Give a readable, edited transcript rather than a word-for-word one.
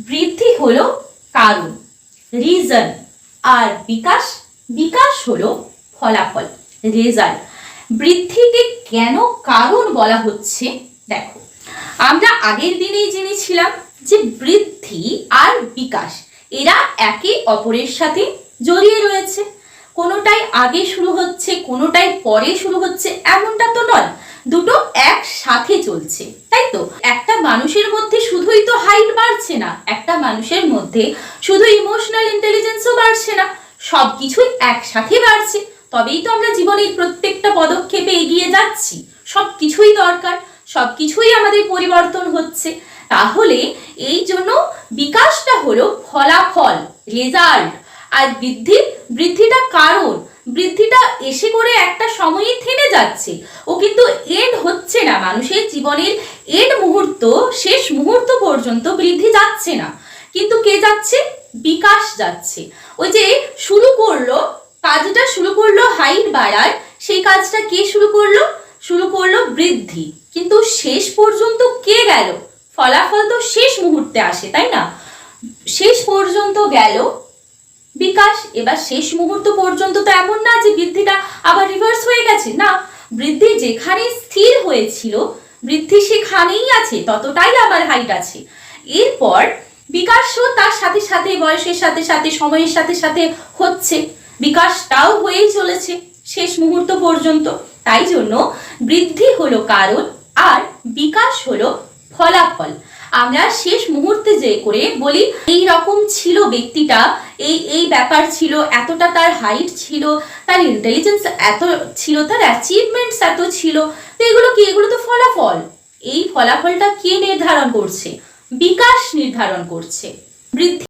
বৃদ্ধি হলো কারণ, রিজন, আর বিকাশ বিকাশ হলো ফলাফল, রেজাল্ট। বৃদ্ধিকে কেন কারণ বলা হচ্ছে? দেখো, আমরা আগের দিনেই জেনেছিলাম যে বৃদ্ধি আর বিকাশ এরা একে অপরের সাথে জড়িয়ে রয়েছে। কোনোটাই আগে শুরু হচ্ছে, কোনোটাই পরে শুরু হচ্ছে, এমনটা তো নয়, দুটো একসাথে চলছে, তাই তো? একটা মানুষের মধ্যে শুধুই তো হাইট বাড়ছে না, একটা মানুষের মধ্যে শুধু ইমোশনাল ইন্টেলিজেন্সও বাড়ছে না, সবকিছুই একসাথে বাড়ছে, তবেই তো আমরা জীবনের প্রত্যেকটা পদক্ষেপে এগিয়ে যাচ্ছি। সবকিছুই দরকার, সবকিছুই আমাদের পরিবর্তন হচ্ছে। তাহলে এই জন্য বিকাশটা হলো ফলাফল, রেজাল্ট, আর বৃদ্ধিটা কারণ। বৃদ্ধিটা এসে করে একটা সময়ে থেমে যাচ্ছে, ও কিন্তু এন্ড হচ্ছে না। মানুষের জীবনের এন্ড মুহূর্ত, শেষ মুহূর্ত পর্যন্ত বৃদ্ধি যাচ্ছে না, কিন্তু কে যাচ্ছে? বিকাশ যাচ্ছে। ওই যে কাজটা শুরু করলো হাইট বাড়ার, সেই কাজটা কে শুরু করলো বৃদ্ধি, কিন্তু শেষ পর্যন্ত কে গেল? ফলাফল তো শেষ মুহূর্তে আসে, তাই না? শেষ পর্যন্ত গেল বিকাশ। এবার শেষ মুহূর্ত পর্যন্ত তো এমন না যে বৃদ্ধিটা আবার রিভার্স হয়ে গেছে, না, বৃদ্ধি যেখানে স্থির হয়েছিল বৃদ্ধি সেখানেই আছে, ততটাই আবার হাইট আছে। এরপর বিকাশও তার সাথে সাথে, বয়সের সাথে সাথে, সময়ের সাথে সাথে হচ্ছে, বিকাশটাও হয়েই চলেছে শেষ মুহূর্ত পর্যন্ত। তাই জন্য বৃদ্ধি হলো কারণ আর বিকাশ হলো ফলাফল। আমরা শেষ মুহূর্তে যে করে বলি এই রকম ছিল ব্যক্তিটা, এই ব্যাপার ছিল, এতটা তার হাইট ছিল, তার ইন্টেলিজেন্স এত ছিল, তার অ্যাচিভমেন্টস এত ছিল, তো এগুলো কি? এগুলো তো ফলাফল। এই ফলাফলটা কে নির্ধারণ করছে? বিকাশ নির্ধারণ করছে। বৃদ্ধি